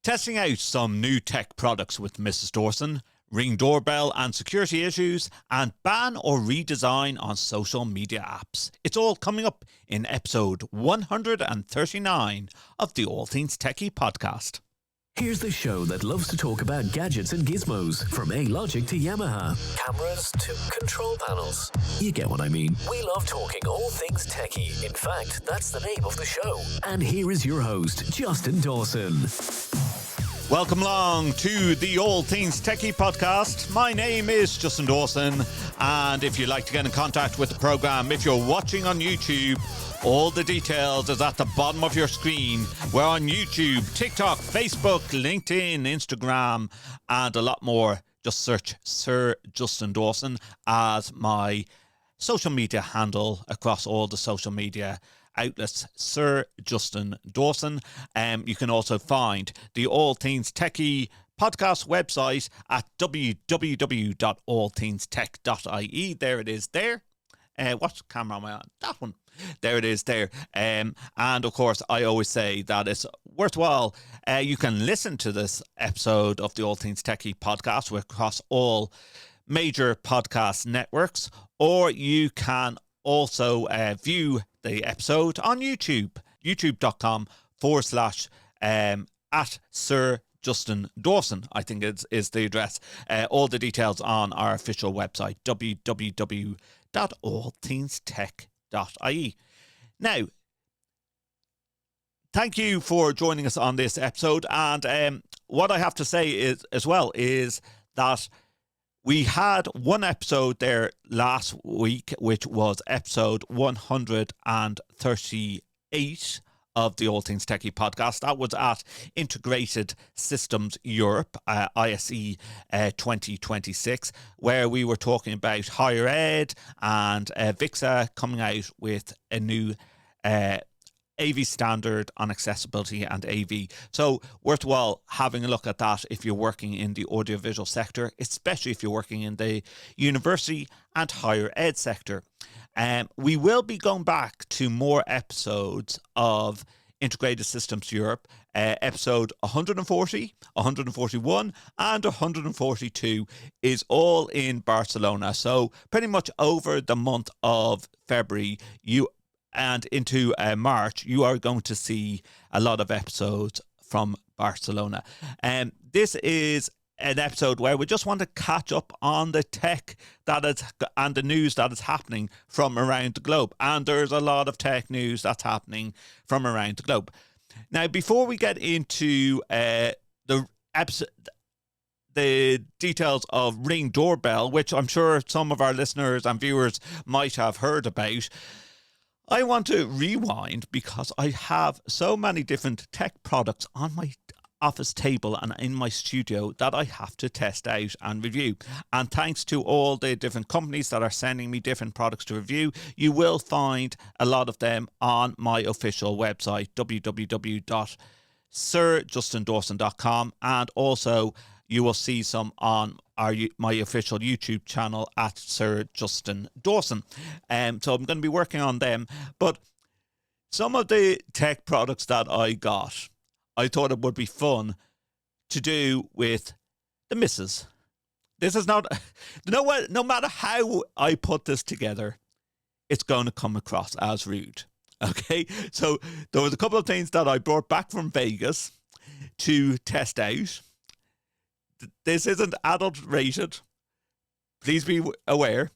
Testing out some new tech products with Mrs. Dawson, Ring doorbell and security issues, and ban or redesign on social media apps. It's all coming up in episode 139 of the All Things Techie podcast. Here's the show that loves to talk about gadgets and gizmos, from A-Logic to Yamaha, cameras to control panels. You get what I mean. We love talking all things techie. In fact, that's the name of the show. And here is your host, Justin Dawson. Welcome along to the All Things Techie podcast. My name is Justin Dawson, and if you'd like to get in contact with the program, if you're watching on YouTube, all the details is at the bottom of your screen. We're on YouTube, TikTok, Facebook, LinkedIn, Instagram, and a lot more. Just search Sir Justin Dawson as my social media handle across all the social media outlets, Sir Justin Dawson. You can also find the All Things Techie podcast website at www.allthingstech.ie. There it is there. What camera am I on? That one. There it is there. And of course, I always say that it's worthwhile. You can listen to this episode of the All Things Techie podcast across all major podcast networks, or you can also view the episode on YouTube, youtube.com/at Sir Justin Dawson, I think is the address. All the details on our official website, www.allthingstech.ie. Now, thank you for joining us on this episode. And what I have to say is that we had one episode there last week, which was episode 138 of the All Things Techie podcast. That was at Integrated Systems Europe, ISE 2026, where we were talking about higher ed and VIXA coming out with a new AV standard on accessibility and AV. So worthwhile having a look at that if you're working in the audiovisual sector, especially if you're working in the university and higher ed sector. We will be going back to more episodes of Integrated Systems Europe. Episode 140, 141 and 142 is all in Barcelona. So pretty much over the month of February, and into March, you are going to see a lot of episodes from Barcelona. And this is an episode where we just want to catch up on the tech that is and the news that is happening from around the globe. And there's a lot of tech news that's happening from around the globe. Now, before we get into the details of Ring Doorbell, which I'm sure some of our listeners and viewers might have heard about, I want to rewind because I have so many different tech products on my office table and in my studio that I have to test out and review. And thanks to all the different companies that are sending me different products to review, you will find a lot of them on my official website, www.sirjustindawson.com, and also you will see some on my official YouTube channel at Sir Justin Dawson. So I'm going to be working on them. But some of the tech products that I got, I thought it would be fun to do with the missus. This is not, no matter how I put this together, it's going to come across as rude. Okay, so there was a couple of things that I brought back from Vegas to test out. This isn't adult rated. Please be aware.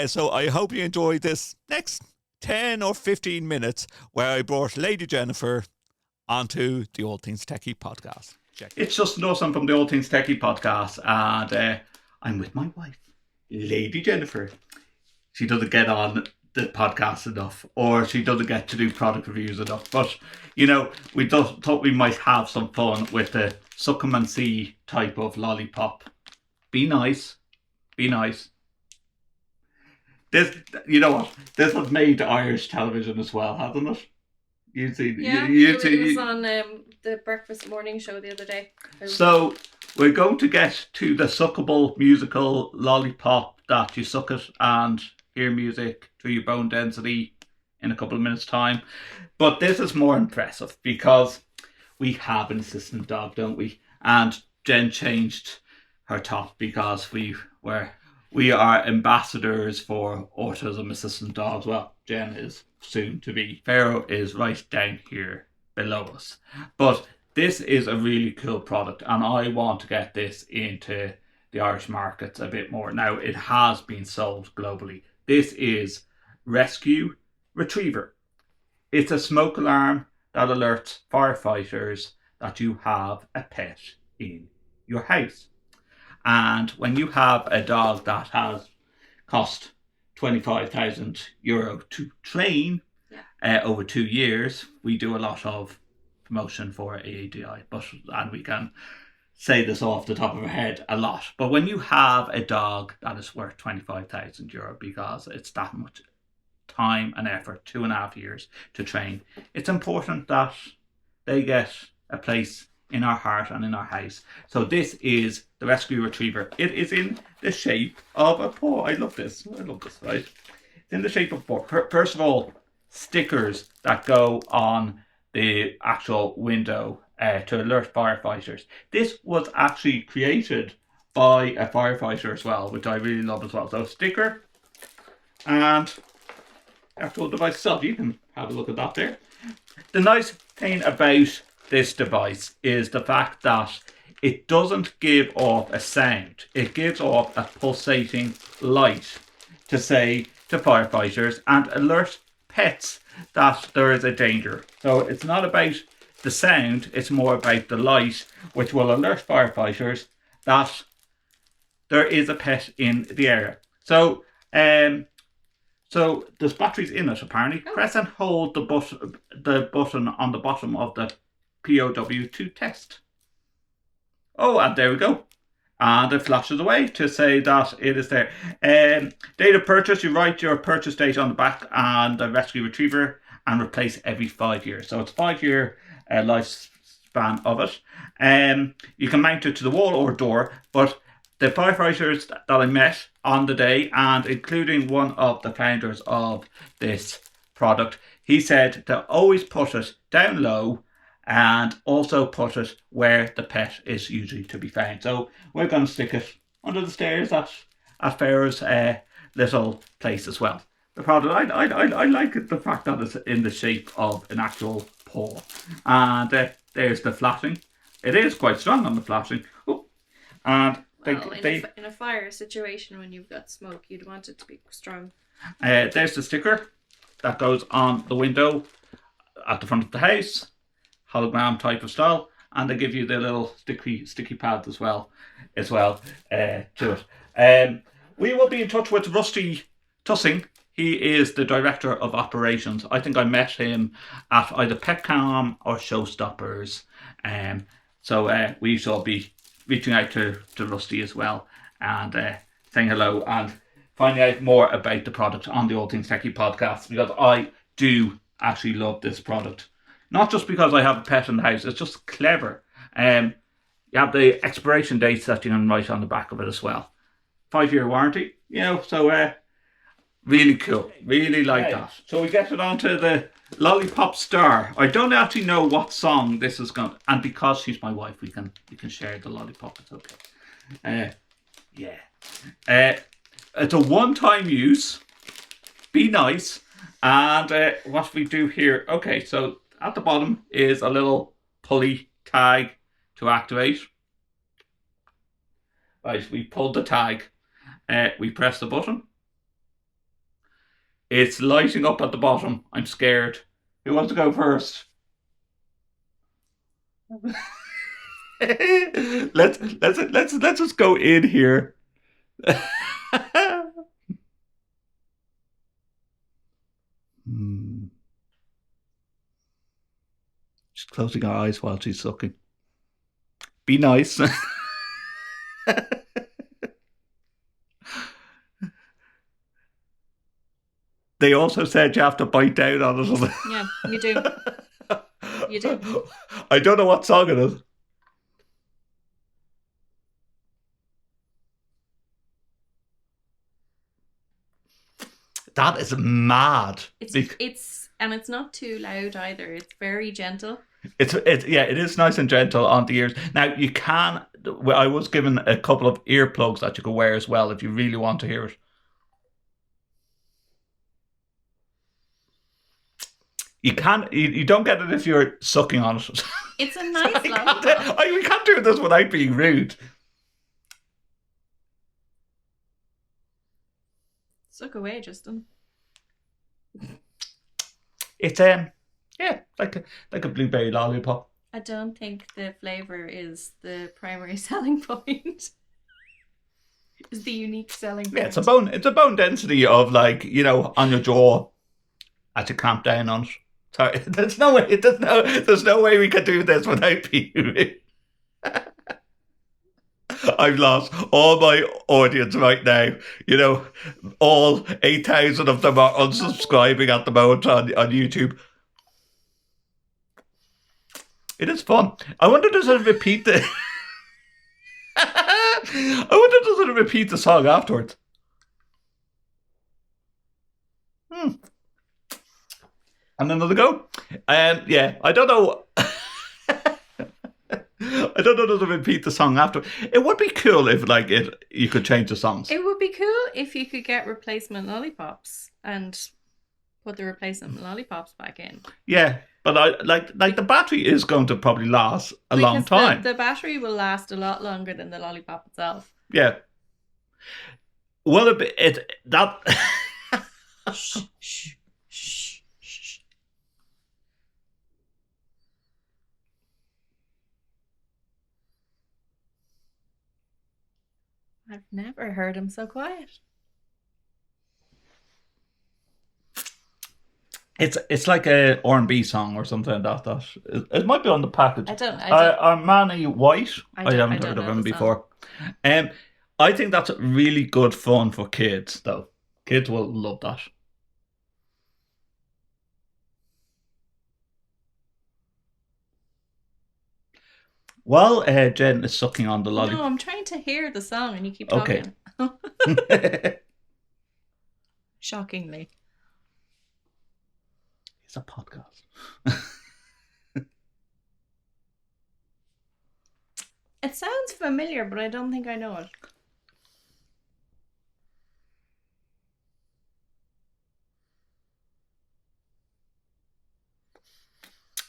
So I hope you enjoy this next 10 or 15 minutes where I brought Lady Jennifer onto the All Things Techie podcast. It's Justin Dawson from the All Things Techie podcast, and I'm with my wife, Lady Jennifer. She doesn't get on the podcast enough, or she doesn't get to do product reviews enough. But, you know, we just thought we might have some fun with the suck 'em and see type of lollipop. Be nice. Be nice. This, you know what? This was made Irish television as well, hasn't it? It was on the breakfast morning show the other day. So we're going to get to the suckable musical lollipop that you suck it and hear music through your bone density in a couple of minutes' time. But this is more impressive because we have an assistant dog, don't we? And Jen changed her top because we are ambassadors for autism assistant dogs. Well, Jen is soon to be. Pharaoh is right down here below us. But this is a really cool product, and I want to get this into the Irish markets a bit more. Now, it has been sold globally. This is Rescue Retriever. It's a smoke alarm that alerts firefighters that you have a pet in your house. And when you have a dog that has cost €25,000 to train over 2 years, we do a lot of promotion for AADI, and we can say this off the top of our head a lot. But when you have a dog that is worth €25,000 because it's that much time and effort, 2.5 years to train, it's important that they get a place in our heart and in our house. So this is the Rescue Retriever. It is in the shape of a paw. I love this, right? It's in the shape of a paw. First of all, stickers that go on the actual window to alert firefighters. This was actually created by a firefighter as well, which I really love as well. So sticker and actual device itself. You can have a look at that there. The nice thing about this device is the fact that it doesn't give off a sound. It gives off a pulsating light to say to firefighters and alert pets that there is a danger. So it's not about the sound, it's more about the light, which will alert firefighters that there is a pet in the area. So there's batteries in it apparently. Press and hold the button on the bottom of the POW to test. Oh, and there we go. And it flashes away to say that it is there. Date of purchase, you write your purchase date on the back and the Rescue Retriever and replace every 5 years. So it's a 5-year lifespan of it. You can mount it to the wall or door, but the firefighters that I met on the day, and including one of the founders of this product, he said to always put it down low and also put it where the pet is usually to be found. So we're going to stick it under the stairs at Pharaoh's little place as well. The product, I like it, the fact that it's in the shape of an actual paw. And there's the flashing. It is quite strong on the flashing. Oh, and in a fire situation when you've got smoke, you'd want it to be strong. There's the sticker that goes on the window at the front of the house. Hologram type of style, and they give you the little sticky pads as well to it. We will be in touch with Rusty Tussing. He is the director of operations. I think I met him at either Petcom or Showstoppers. So we shall be reaching out to Rusty as well and saying hello and finding out more about the product on the All Things Techie podcast, because I do actually love this product. Not just because I have a pet in the house, it's just clever. You have the expiration dates that you can write on the back of it as well. 5-year warranty, so really cool. Really like that. So we get it onto the Lollipop star. I don't actually know what song this is going to, and because she's my wife, we can share the Lollipop. It's okay. It's a one-time use. Be nice. And what we do here, okay, so at the bottom is a little pulley tag to activate. Right, we pull the tag. We press the button. It's lighting up at the bottom. I'm scared. Who wants to go first? let's just go in here. She's closing her eyes while she's sucking. Be nice. They also said you have to bite down on it. Yeah, you do. You do. I don't know what song it is. That is mad. It's And it's not too loud either. It's very gentle. It is nice and gentle on the ears. Now you can. I was given a couple of earplugs that you can wear as well if you really want to hear it. You can. You don't get it if you're sucking on it. It's a nice lollipop. We can't do this without being rude. Suck away, Justin. It's like a blueberry lollipop. I don't think the flavour is the primary selling point. It's the unique selling point. Yeah, it's a bone density of on your jaw as you clamp down on it. Sorry, there's no way we can do this without being rude. I've lost all my audience right now. All 8,000 of them are unsubscribing at the moment on YouTube. It is fun. I wonder does it repeat the repeat the song afterwards? And another go. I don't know. I don't know, does it repeat the song after? It would be cool if you could change the songs. It would be cool if you could get replacement lollipops and put the replacement lollipops back in. Yeah, but the battery is going to probably last a long time. The battery will last a lot longer than the lollipop itself. Yeah. Well, that. Shh, shh, shh, shh. I've never heard him so quiet. It's like a R&B song or something like that. It might be on the package. I don't. Armani White. I haven't heard of him before. I think that's really good fun for kids, though. Kids will love that. While Jen is sucking on the lollipop. No, I'm trying to hear the song and you keep talking. Okay. Shockingly. It's a podcast. It sounds familiar, but I don't think I know it.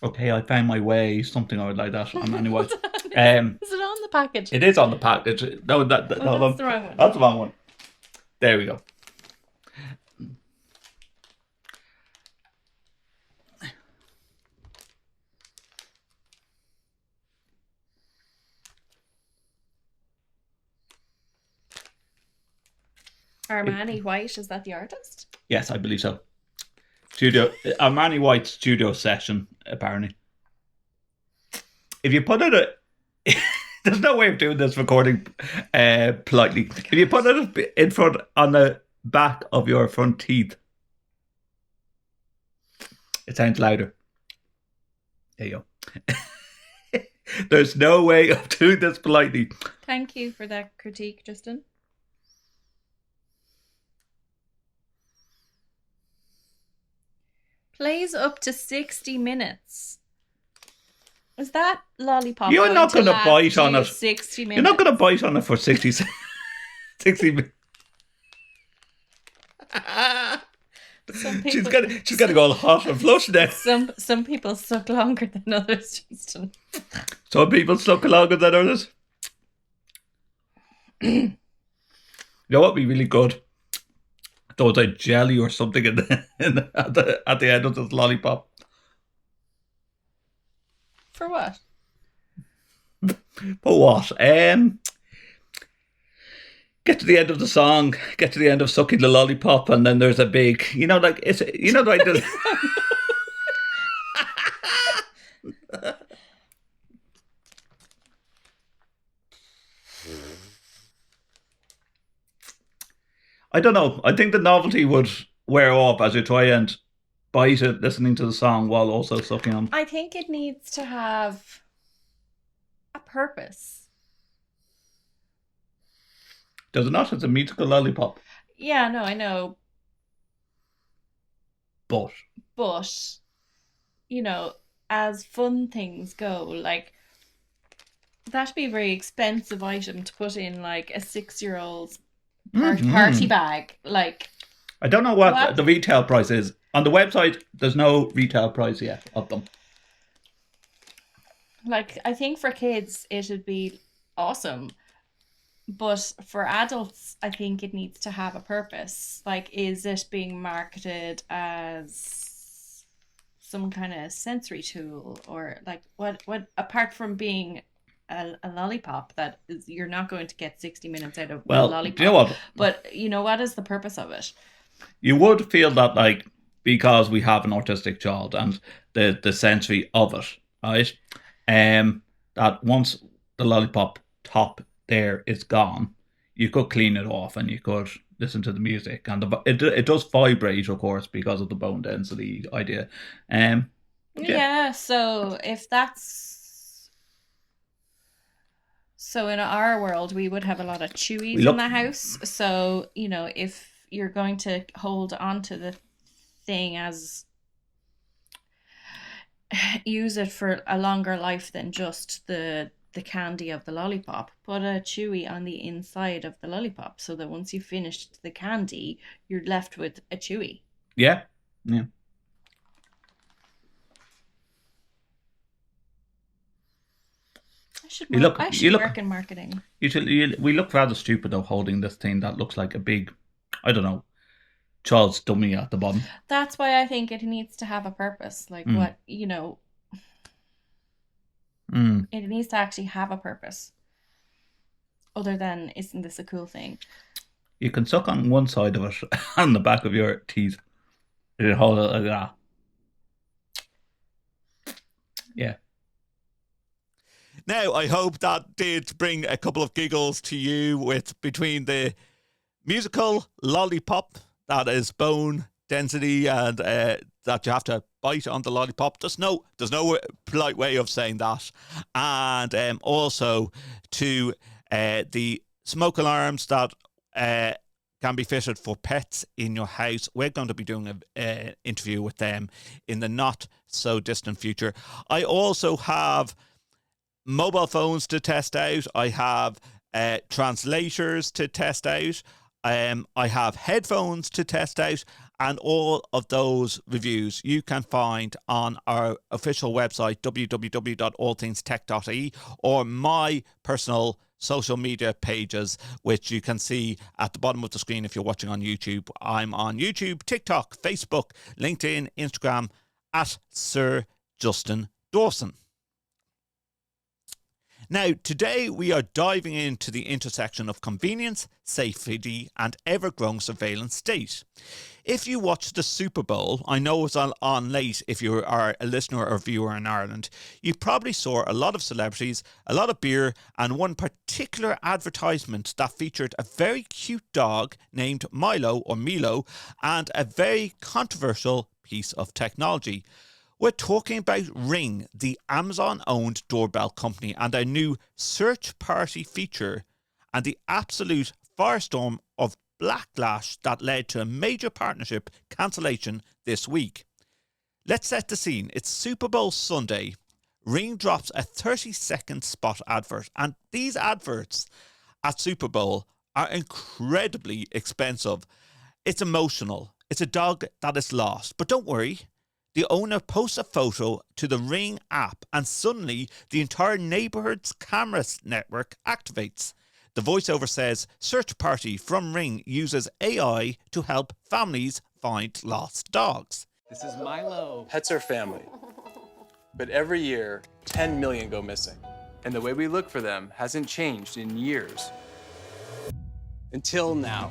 Okay, I found my way, something like that. Anyway, Is it on the package? It is on the package. No, that's the wrong one. That's the wrong one. There we go. Armani White, is that the artist? Yes, I believe so. Armani White studio session, apparently. If you put it, there's no way of doing this recording politely. If you put it in front on the back of your front teeth, it sounds louder. There you go. There's no way of doing this politely. Thank you for that critique, Justin. Plays up to 60 minutes. Is that lollipop? You're not going to bite on it. 60 minutes. You're not going to bite on it for 60 minutes. She's got to go all hot and flush now. Some people suck longer than others, Justin. Some people suck longer than others. You know what would be really good? There was a jelly or something at the end of this lollipop. For what? For what? Get to the end of the song, get to the end of sucking the lollipop, and then there's a big, like the. I don't know. I think the novelty would wear off as you try and bite it, listening to the song while also sucking on. I think it needs to have a purpose. Does it not? It's a musical lollipop. Yeah, no, I know. But But, you know, as fun things go, like, that'd be a very expensive item to put in, like, a 6-year-old's party bag. Like, I don't know what the retail price is. On the website, there's no retail price yet of them. Like, I think for kids, it'd be awesome. But for adults, I think it needs to have a purpose. Like, is it being marketed as some kind of sensory tool? Or, like, what apart from being a lollipop that is, you're not going to get 60 minutes out of a lollipop. You know what? But, you know, what is the purpose of it? You would feel that, like, because we have an autistic child and the sensory of it, right? That once the lollipop top there is gone, you could clean it off and you could listen to the music, and it does vibrate, of course, because of the bone density idea. Yeah. So if that's in our world, we would have a lot of chewies in the house. So, you know, if you're going to hold on to the thing as use it for a longer life than just the candy of the lollipop, put a chewy on the inside of the lollipop so that once you've finished the candy, you're left with a chewy. Yeah. I should work in marketing. We look rather stupid though, holding this thing that looks like a big, I don't know, child's dummy at the bottom. That's why I think it needs to have a purpose. Like what, you know, it needs to actually have a purpose. Other than, isn't this a cool thing? You can suck on one side of it on the back of your teeth. You hold it like that. Yeah. Now, I hope that did bring a couple of giggles to you with between the musical Lollipop, that is bone density, and that you have to bite on the lollipop. There's no polite way of saying that. And also to the smoke alarms that can be fitted for pets in your house. We're going to be doing an interview with them in the not so distant future. I also have mobile phones to test out. I have translators to test out. I have headphones to test out, and all of those reviews you can find on our official website, www.allthingstech.ie, or my personal social media pages, which you can see at the bottom of the screen if you're watching on YouTube. I'm on YouTube, TikTok, Facebook, LinkedIn, Instagram, at Sir Justin Dawson. Now, today we are diving into the intersection of convenience, safety, and ever-growing surveillance state. If you watched the Super Bowl, I know it's on late if you are a listener or viewer in Ireland, you probably saw a lot of celebrities, a lot of beer, and one particular advertisement that featured a very cute dog named Milo, and a very controversial piece of technology. We're talking about Ring, the Amazon-owned doorbell company, and their new search party feature, and the absolute firestorm of backlash that led to a major partnership cancellation this week. Let's set the scene. It's Super Bowl Sunday. Ring drops a 30-second spot advert, and these adverts at Super Bowl are incredibly expensive. It's emotional. It's a dog that is lost. But don't worry. The owner posts a photo to the Ring app, and suddenly the entire neighborhood's cameras network activates. The voiceover says, "Search party from Ring uses AI to help families find lost dogs." This is Milo. Pets are family. But every year, 10 million go missing. And the way we look for them hasn't changed in years. Until now.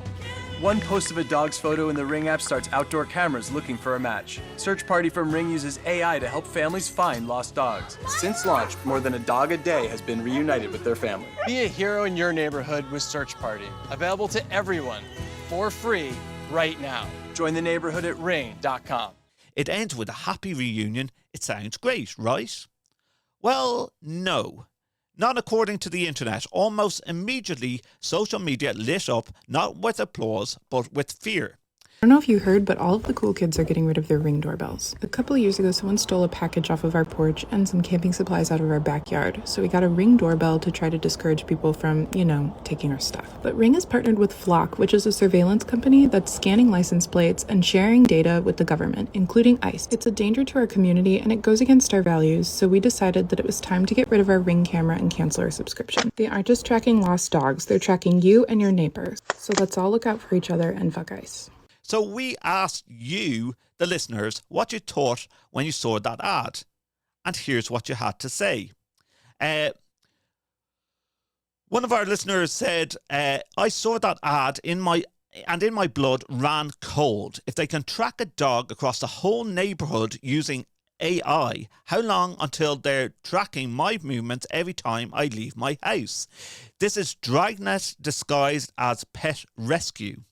One post of a dog's photo in the Ring app starts outdoor cameras looking for a match. Search Party from Ring uses AI to help families find lost dogs. Since launch, more than a dog a day has been reunited with their family. Be a hero in your neighborhood with Search Party. Available to everyone for free right now. Join the neighborhood at ring.com. It ends with a happy reunion. It sounds great, right? Well, no. Not according to the internet. Almost immediately, social media lit up not with applause, but with fear. I don't know if you heard, but all of the cool kids are getting rid of their Ring doorbells. A couple of years ago, someone stole a package off of our porch and some camping supplies out of our backyard, so we got a Ring doorbell to try to discourage people from, taking our stuff. But Ring has partnered with Flock, which is a surveillance company that's scanning license plates and sharing data with the government, including ICE. It's a danger to our community and it goes against our values, so we decided that it was time to get rid of our Ring camera and cancel our subscription. They aren't just tracking lost dogs, they're tracking you and your neighbors. So let's all look out for each other and fuck ICE. So we asked you, the listeners, what you thought when you saw that ad. And here's what you had to say. One of our listeners said, I saw that ad in my blood ran cold. If they can track a dog across the whole neighbourhood using AI, how long until they're tracking my movements every time I leave my house? This is Dragnet disguised as pet rescue.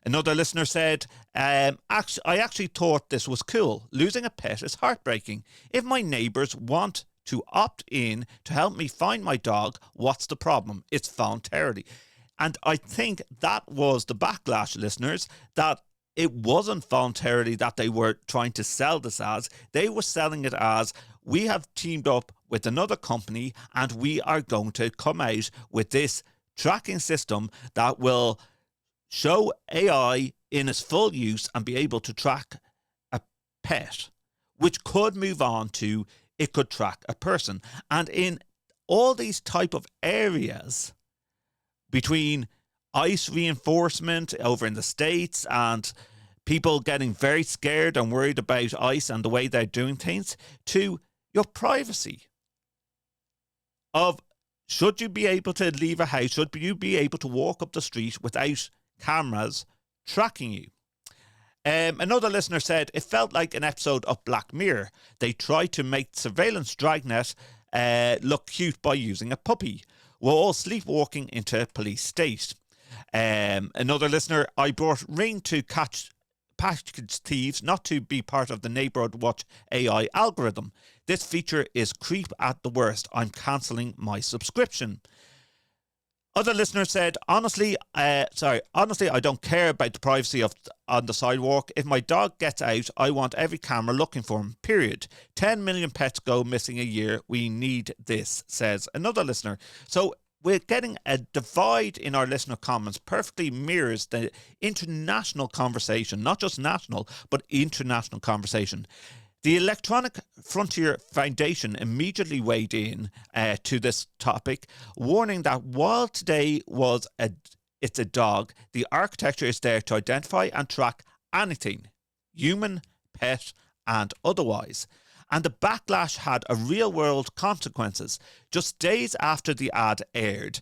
Another listener said, I actually thought this was cool. Losing a pet is heartbreaking. If my neighbours want to opt in to help me find my dog, what's the problem? It's voluntarily. And I think that was the backlash, listeners, that it wasn't voluntarily that they were trying to sell this as. They were selling it as, we have teamed up with another company and we are going to come out with this tracking system that will show AI in its full use and be able to track a pet, which could move on to it could track a person. And in all these type of areas, between ICE reinforcement over in the States and people getting very scared and worried about ICE and the way they're doing things, to your privacy of should you be able to leave a house, should you be able to walk up the street without cameras tracking you. Another listener said it felt like an episode of Black Mirror. They tried to make surveillance dragnet look cute by using a puppy. We're all sleepwalking into police state. Another listener, I brought Ring to catch package thieves, not to be part of the Neighbourhood Watch AI algorithm. This feature is creep at the worst. I'm cancelling my subscription. Other listeners said, honestly, I don't care about the privacy on the sidewalk. If my dog gets out, I want every camera looking for him, period. 10 million pets go missing a year. We need this, says another listener. So we're getting a divide in our listener comments, perfectly mirrors the international conversation, not just national, but international conversation. The Electronic Frontier Foundation immediately weighed in to this topic, warning that while today it's a dog, the architecture is there to identify and track anything, human, pet, and otherwise. And the backlash had a real-world consequences. Just days after the ad aired,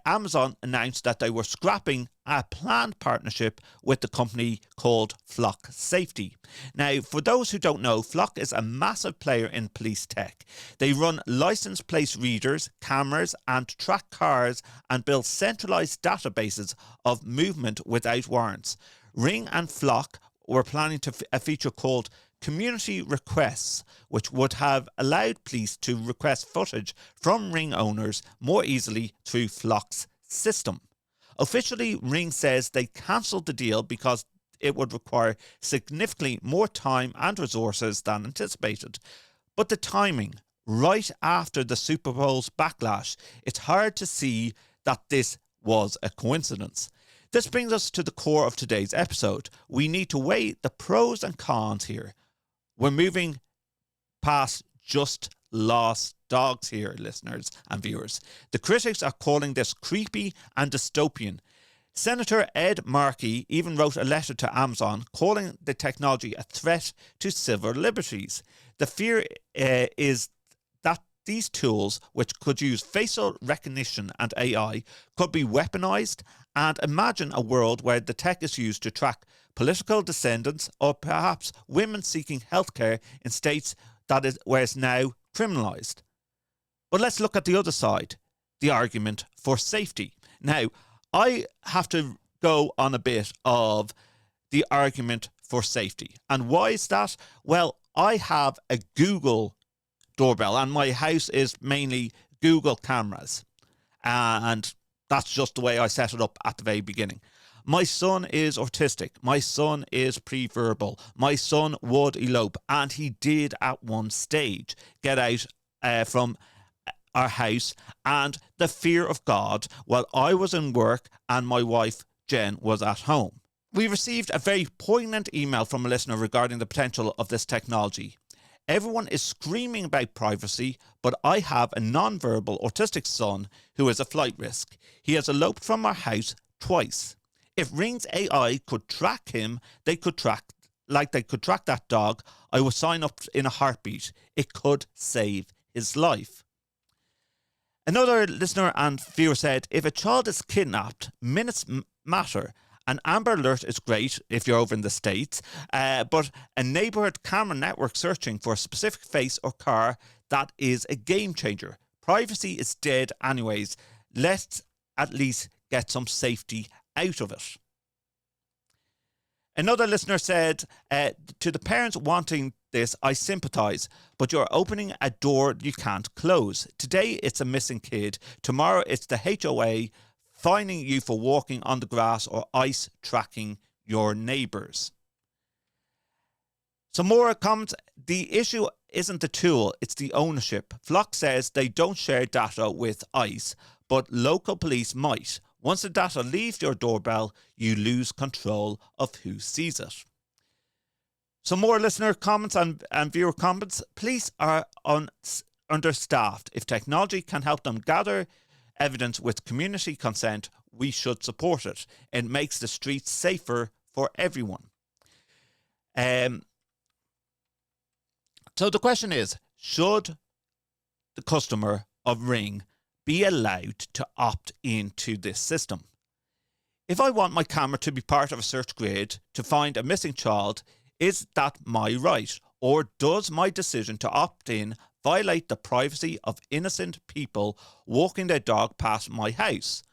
Amazon announced that they were scrapping a planned partnership with the company called Flock Safety. Now, for those who don't know, Flock is a massive player in police tech. They run license plate readers, cameras, and track cars and build centralized databases of movement without warrants. Ring and Flock were planning to a feature called Community Requests, which would have allowed police to request footage from Ring owners more easily through Flock's system. Officially, Ring says they cancelled the deal because it would require significantly more time and resources than anticipated. But the timing, right after the Super Bowl's backlash, it's hard to see that this was a coincidence. This brings us to the core of today's episode. We need to weigh the pros and cons here. We're moving past just lost dogs here, listeners and viewers. The critics are calling this creepy and dystopian. Senator Ed Markey even wrote a letter to Amazon calling the technology a threat to civil liberties. The fear is that these tools, which could use facial recognition and AI, could be weaponized, and imagine a world where the tech is used to track political descendants or perhaps women seeking healthcare in states where it's now criminalized. But let's look at the other side, the argument for safety. Now, I have to go on a bit of the argument for safety. And why is that? Well, I have a Google doorbell and my house is mainly Google cameras. And that's just the way I set it up at the very beginning. My son is autistic. My son is pre-verbal. My son would elope. And he did at one stage get out from our house, and the fear of God while I was in work and my wife Jen was at home. We received a very poignant email from a listener regarding the potential of this technology. Everyone is screaming about privacy, but I have a non-verbal autistic son who is a flight risk. He has eloped from our house twice. If Ring's AI could track him, they could track that dog, I would sign up in a heartbeat. It could save his life. Another listener and viewer said, if a child is kidnapped, minutes matter. An Amber Alert is great if you're over in the States, but a neighbourhood camera network searching for a specific face or car, that is a game changer. Privacy is dead anyways. Let's at least get some safety out of it. Another listener said, to the parents wanting this, I sympathise, but you're opening a door you can't close. Today it's a missing kid. Tomorrow it's the HOA fining you for walking on the grass, or ICE tracking your neighbours. Some more comments. The issue isn't the tool, it's the ownership. Flock says they don't share data with ICE, but local police might. Once the data leaves your doorbell, you lose control of who sees it. Some more listener comments and viewer comments. Police are understaffed. If technology can help them gather evidence with community consent, we should support it. It makes the streets safer for everyone. So the question is, should the customer of Ring be allowed to opt into this system? If I want my camera to be part of a search grid to find a missing child, is that my right? Or does my decision to opt in violate the privacy of innocent people walking their dog past my house,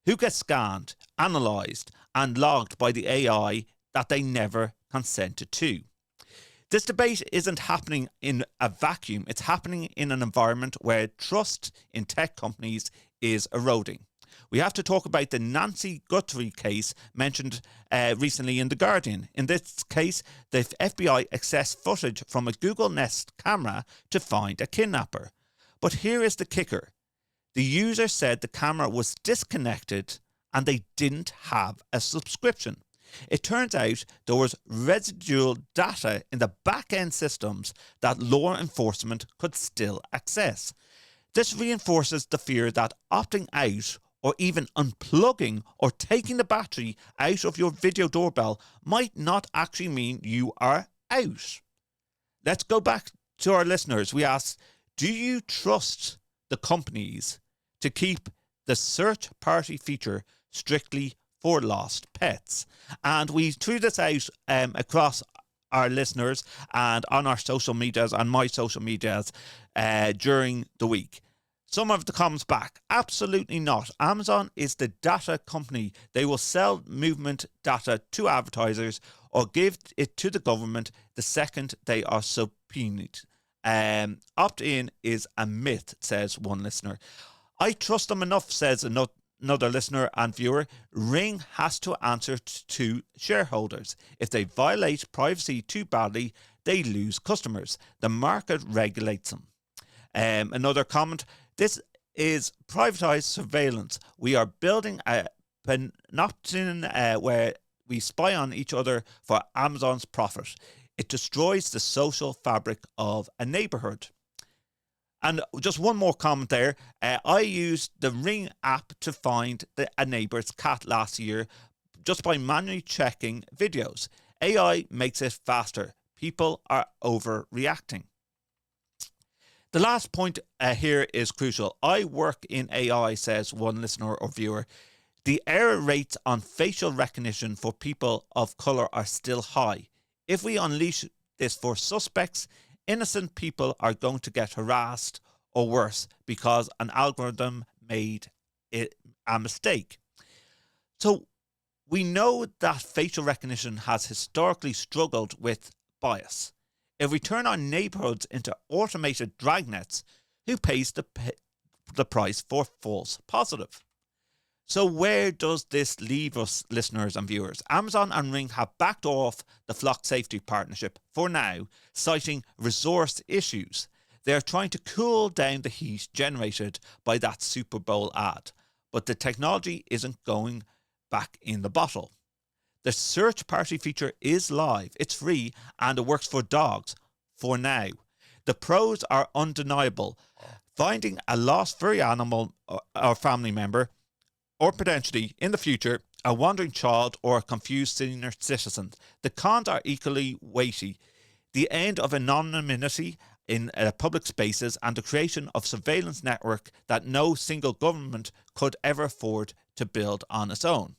who get scanned, analysed and logged by the AI that they never consented to? This debate isn't happening in a vacuum. It's happening in an environment where trust in tech companies is eroding. We have to talk about the Nancy Guthrie case mentioned recently in The Guardian. In this case, the FBI accessed footage from a Google Nest camera to find a kidnapper. But here is the kicker. The user said the camera was disconnected and they didn't have a subscription. It turns out there was residual data in the back-end systems that law enforcement could still access. This reinforces the fear that opting out or even unplugging or taking the battery out of your video doorbell might not actually mean you are out. Let's go back to our listeners. We asked, do you trust the companies to keep the search party feature strictly for lost pets? And we threw this out across our listeners and on our social medias and my social medias during the week. Some of the comments back, absolutely not. Amazon is the data company. They will sell movement data to advertisers or give it to the government the second they are subpoenaed. Opt-in is a myth, says one listener. I trust them enough, says another listener and viewer. Ring has to answer to shareholders. If they violate privacy too badly, they lose customers. The market regulates them. Another comment. This is privatized surveillance. We are building a panopticon where we spy on each other for Amazon's profit. It destroys the social fabric of a neighborhood. And just one more comment there. I used the Ring app to find a neighbor's cat last year just by manually checking videos. AI makes it faster. People are overreacting. The last point here is crucial. I work in AI, says one listener or viewer. The error rates on facial recognition for people of colour are still high. If we unleash this for suspects, innocent people are going to get harassed or worse because an algorithm made a mistake. So we know that facial recognition has historically struggled with bias. If we turn our neighbourhoods into automated dragnets, who pays the price for false positive? So where does this leave us, listeners and viewers? Amazon and Ring have backed off the Flock Safety partnership for now, citing resource issues. They're trying to cool down the heat generated by that Super Bowl ad, but the technology isn't going back in the bottle. The search party feature is live, it's free, and it works for dogs for now. The pros are undeniable. Finding a lost furry animal or family member, or potentially, in the future, a wandering child or a confused senior citizen. The cons are equally weighty. The end of anonymity in public spaces and the creation of surveillance network that no single government could ever afford to build on its own.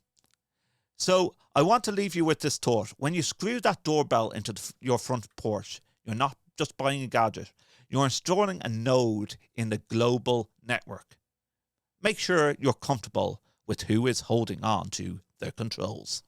So, I want to leave you with this thought. When you screw that doorbell into your front porch, you're not just buying a gadget. You're installing a node in the global network. Make sure you're comfortable with who is holding on to their controls.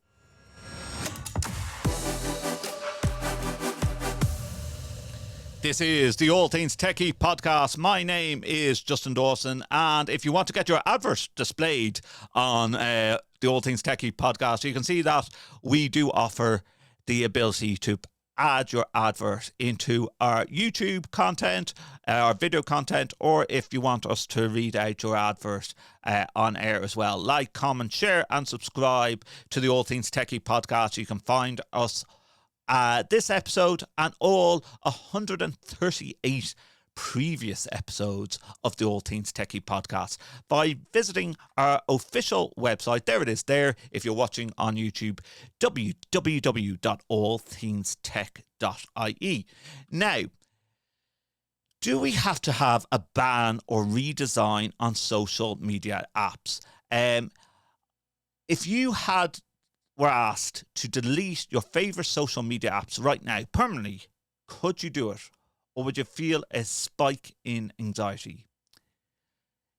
This is the All Things TechIE podcast. My name is Justin Dawson, and if you want to get your advert displayed on the All Things TechIE podcast, you can see that we do offer the ability to add your advert into our YouTube content, our video content, or if you want us to read out your advert on air as well. Like, comment, share, and subscribe to the All Things TechIE podcast. You can find us this episode and all 138 previous episodes of the All Things Techie podcast by visiting our official website. There it is there if you're watching on YouTube, www.allthingstech.ie. Now, do we have to have a ban or redesign on social media apps? If you were asked to delete your favourite social media apps right now permanently, could you do it? Or would you feel a spike in anxiety?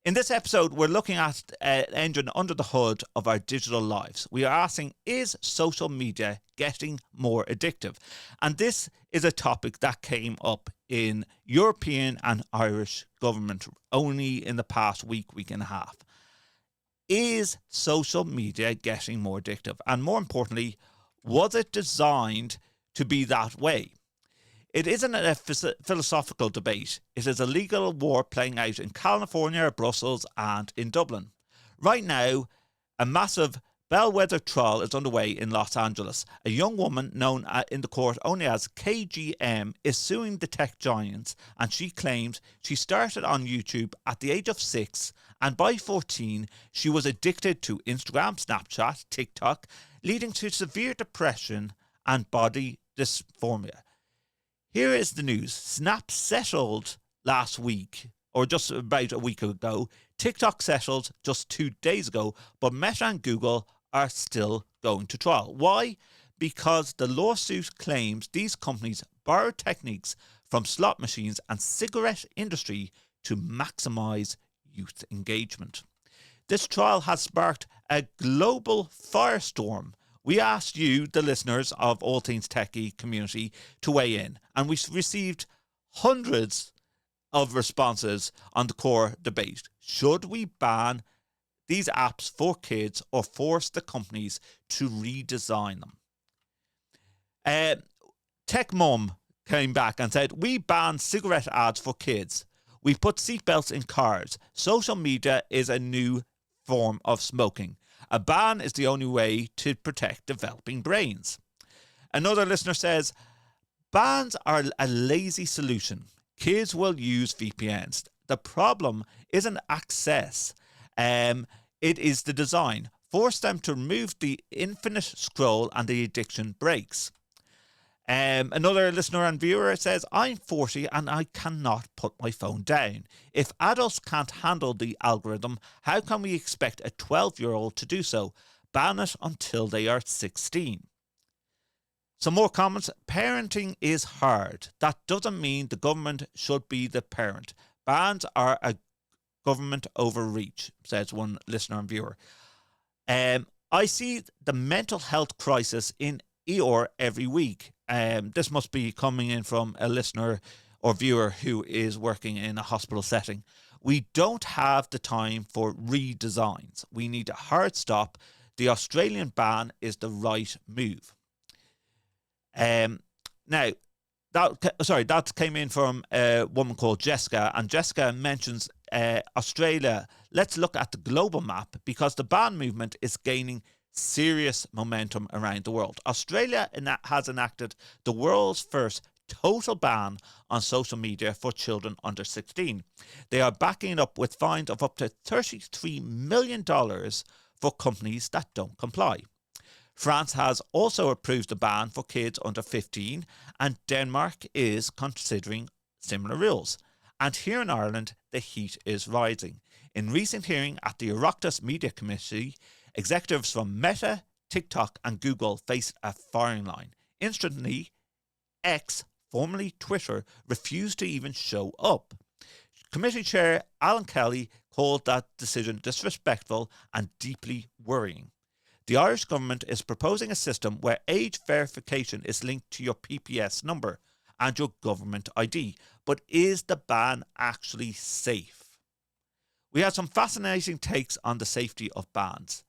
In this episode, we're looking at an engine under the hood of our digital lives. We are asking, is social media getting more addictive? And this is a topic that came up in European and Irish government only in the past week and a half. Is social media getting more addictive? And more importantly, was it designed to be that way? It isn't a philosophical debate. It is a legal war playing out in California, Brussels, and in Dublin. Right now, a massive bellwether trial is underway in Los Angeles. A young woman known in the court only as KGM is suing the tech giants, and she claims she started on YouTube at the age of 6, and by 14, she was addicted to Instagram, Snapchat, TikTok, leading to severe depression and body dysphoria. Here is the news. Snap settled last week, or just about a week ago. TikTok settled just 2 days ago, but Meta and Google are still going to trial. Why? Because the lawsuit claims these companies borrow techniques from slot machines and cigarette industry to maximize youth engagement. This trial has sparked a global firestorm. We asked you, the listeners of All Things Techie community, to weigh in, and we received hundreds of responses on the core debate. Should we ban these apps for kids or force the companies to redesign them? Tech Mum came back and said, we ban cigarette ads for kids. We put seatbelts in cars. Social media is a new form of smoking. A ban is the only way to protect developing brains. Another listener says, bans are a lazy solution. Kids will use VPNs. The problem isn't access. It is the design. Force them to remove the infinite scroll and the addiction breaks. Another listener and viewer says, I'm 40 and I cannot put my phone down. If adults can't handle the algorithm, how can we expect a 12-year-old to do so? Ban it until they are 16. Some more comments. Parenting is hard. That doesn't mean the government should be the parent. Bans are a government overreach, says one listener and viewer. I see the mental health crisis in ER every week. This must be coming in from a listener or viewer who is working in a hospital setting. We don't have the time for redesigns. We need a hard stop. The Australian ban is the right move. Now, that came in from a woman called Jessica, and Jessica mentions Australia. Let's look at the global map because the ban movement is gaining serious momentum around the world. Australia has enacted the world's first total ban on social media for children under 16. They are backing it up with fines of up to $33 million for companies that don't comply. France has also approved a ban for kids under 15, and Denmark is considering similar rules. And here in Ireland, the heat is rising. In recent hearing at the Oireachtas Media Committee, executives from Meta, TikTok and Google faced a firing line. Instantly, X, formerly Twitter, refused to even show up. Committee Chair Alan Kelly called that decision disrespectful and deeply worrying. The Irish government is proposing a system where age verification is linked to your PPS number and your government ID. But is the ban actually safe? We have some fascinating takes on the safety of bans.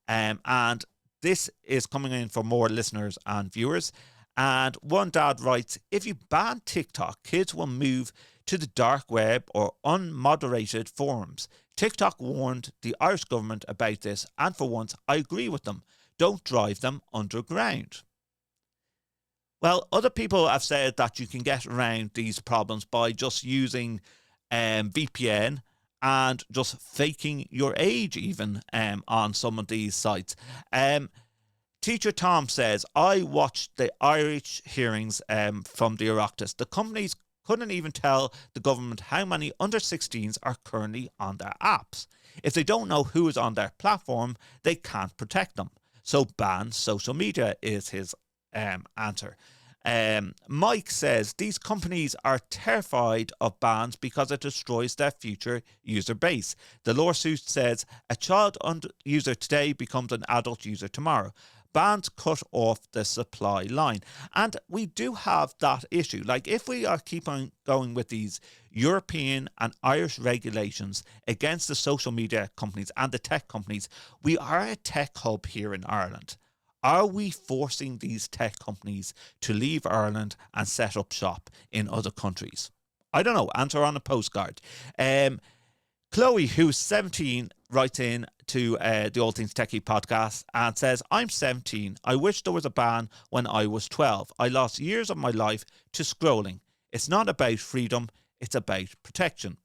And this is coming in for more listeners and viewers. And one dad writes, if you ban TikTok, kids will move to the dark web or unmoderated forums. TikTok warned the Irish government about this, and for once, I agree with them. Don't drive them underground. Well, other people have said that you can get around these problems by just using VPN and just faking your age even on some of these sites. Teacher Tom says, I watched the Irish hearings from the Oireachtas. The companies couldn't even tell the government how many under 16s are currently on their apps. If they don't know who is on their platform, they can't protect them. So ban social media is his answer. Mike says these companies are terrified of bans because it destroys their future user base. The lawsuit says a child user today becomes an adult user tomorrow. Bans cut off the supply line. And we do have that issue. Like if we are keep on going with these European and Irish regulations against the social media companies and the tech companies, we are a tech hub here in Ireland. Are we forcing these tech companies to leave Ireland and set up shop in other countries? I don't know. Answer on a postcard. Chloe, who's 17, writes in to the All Things TechIE podcast and says, I'm 17. I wish there was a ban when I was 12. I lost years of my life to scrolling. It's not about freedom. It's about protection.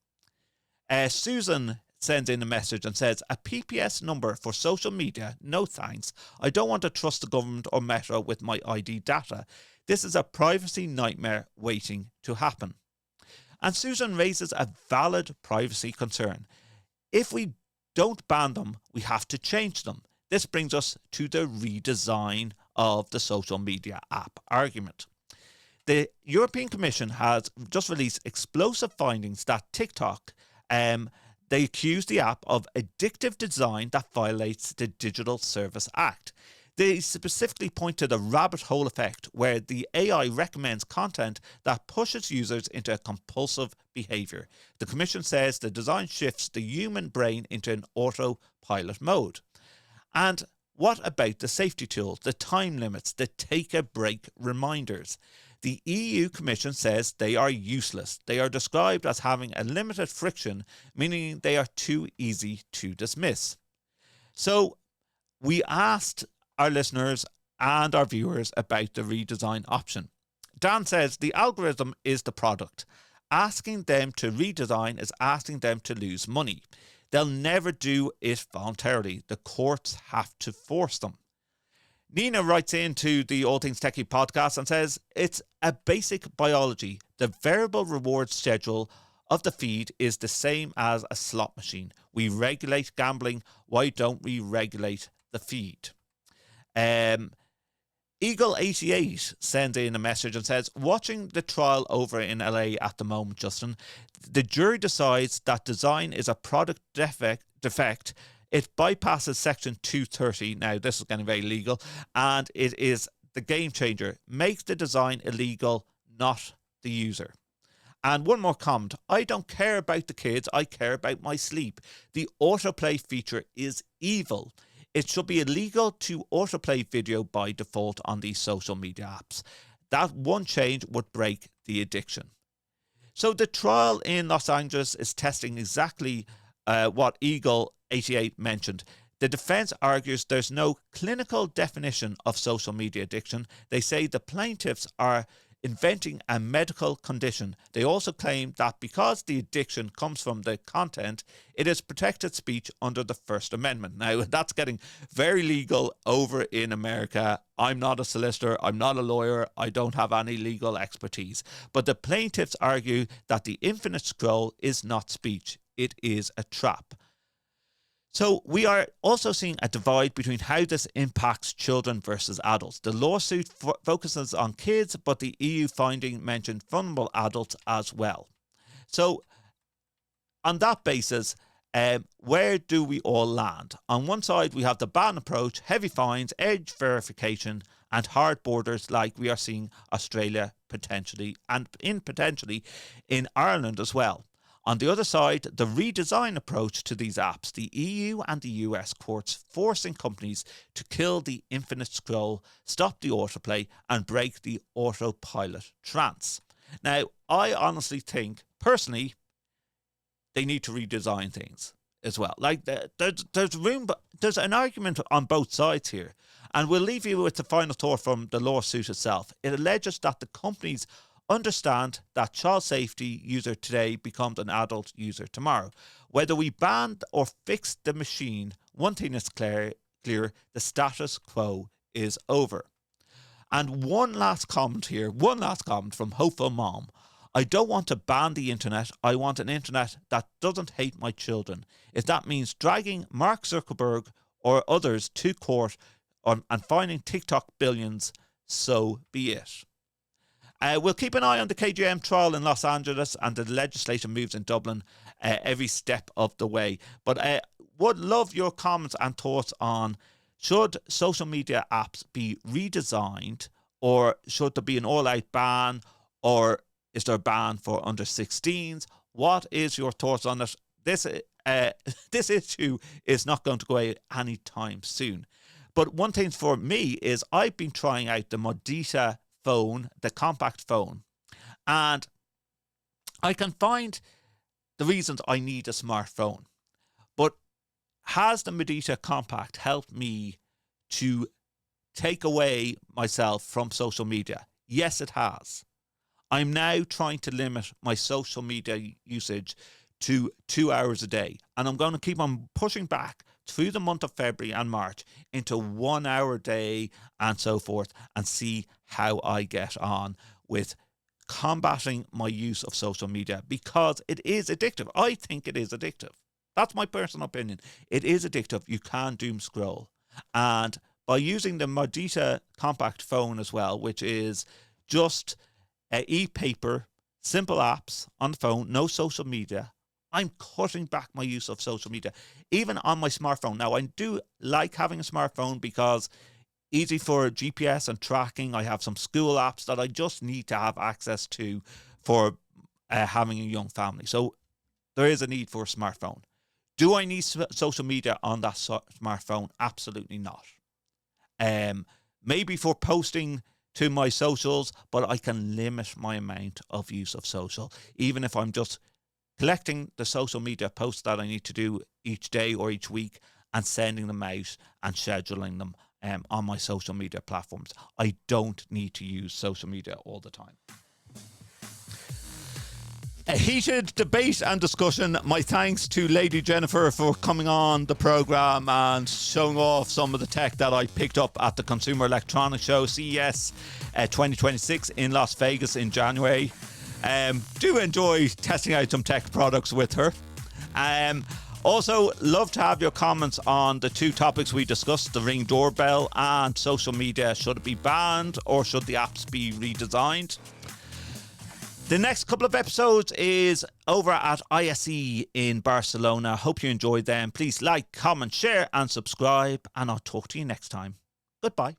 Susan sends in a message and says, a PPS number for social media? No thanks. I don't want to trust the government or Meta with my ID data. This is a privacy nightmare waiting to happen. And Susan raises a valid privacy concern. If we don't ban them, we have to change them. This brings us to the redesign of the social media app argument. The European Commission has just released explosive findings that TikTok, they accuse the app of addictive design that violates the Digital Service Act. They specifically point to the rabbit hole effect, where the AI recommends content that pushes users into a compulsive behavior. The Commission says the design shifts the human brain into an autopilot mode. And what about the safety tools, the time limits, the take a break reminders? The EU Commission says they are useless. They are described as having a limited friction, meaning they are too easy to dismiss. So we asked our listeners and our viewers about the redesign option. Dan says the algorithm is the product. Asking them to redesign is asking them to lose money. They'll never do it voluntarily. The courts have to force them. Nina writes into the All Things Techie podcast and says it's a basic biology. The variable reward schedule of the feed is the same as a slot machine. We regulate gambling. Why don't we regulate the feed? Eagle88 sends in a message and says, watching the trial over in LA at the moment, Justin, the jury decides that design is a product defect. It bypasses section 230. Now, this is getting very legal, and it is the game changer. Makes the design illegal, not the user. And one more comment. I don't care about the kids. I care about my sleep. The autoplay feature is evil. It should be illegal to autoplay video by default on these social media apps. That one change would break the addiction. So the trial in Los Angeles is testing exactly what Eagle 88 mentioned. The defense argues there's no clinical definition of social media addiction. They say the plaintiffs are inventing a medical condition. They also claim that because the addiction comes from the content, it is protected speech under the First Amendment. Now, that's getting very legal over in America. I'm not a solicitor. I'm not a lawyer. I don't have any legal expertise. But the plaintiffs argue that the infinite scroll is not speech. It is a trap. So we are also seeing a divide between how this impacts children versus adults. The lawsuit focuses on kids, but the EU finding mentioned vulnerable adults as well. So on that basis, where do we all land? On one side, we have the ban approach, heavy fines, age verification, and hard borders like we are seeing Australia potentially, and potentially in Ireland as well. On the other side, the redesign approach to these apps, the EU and the US courts forcing companies to kill the infinite scroll, stop the autoplay, and break the autopilot trance. Now, I honestly think, personally, they need to redesign things as well. Like, there's room, but there's an argument on both sides here. And we'll leave you with the final thought from the lawsuit itself. It alleges that the companies understand that child safety user today becomes an adult user tomorrow. Whether we ban or fix the machine, one thing is clear, the status quo is over. And one last comment from Hopeful Mom. I don't want to ban the internet. I want an internet that doesn't hate my children. If that means dragging Mark Zuckerberg or others to court and finding TikTok billions, so be it. We'll keep an eye on the KGM trial in Los Angeles and the legislative moves in Dublin every step of the way. But would love your comments and thoughts on, should social media apps be redesigned, or should there be an all-out ban, or is there a ban for under 16s? What is your thoughts on it? This issue is not going to go away anytime soon. But one thing for me is I've been trying out the Modita phone, the compact phone, and I can find the reasons I need a smartphone. But has the Modita compact helped me to take away myself from social media? Yes, it has. I'm now trying to limit my social media usage to 2 hours a day, and I'm going to keep on pushing back through the month of February and March into 1 hour a day and so forth, and see how I get on with combating my use of social media, because it is addictive. I think it is addictive. That's my personal opinion. It is addictive. You can doom scroll. And by using the Modita compact phone as well, which is just e-paper, simple apps on the phone, no social media, I'm cutting back my use of social media, even on my smartphone. Now, I do like having a smartphone because easy for GPS and tracking. I have some school apps that I just need to have access to for having a young family. So there is a need for a smartphone. Do I need social media on that smartphone? Absolutely not. Maybe for posting to my socials, but I can limit my amount of use of social, even if I'm just collecting the social media posts that I need to do each day or each week and sending them out and scheduling them on my social media platforms. I don't need to use social media all the time. A heated debate and discussion. My thanks to Lady Jennifer for coming on the programme and showing off some of the tech that I picked up at the Consumer Electronics Show, CES 2026 in Las Vegas in January. Do enjoy testing out some tech products with her. Also, love to have your comments on the two topics we discussed, the Ring Doorbell and social media. Should it be banned or should the apps be redesigned? The next couple of episodes is over at ISE in Barcelona. Hope you enjoyed them. Please like, comment, share and subscribe, and I'll talk to you next time. Goodbye.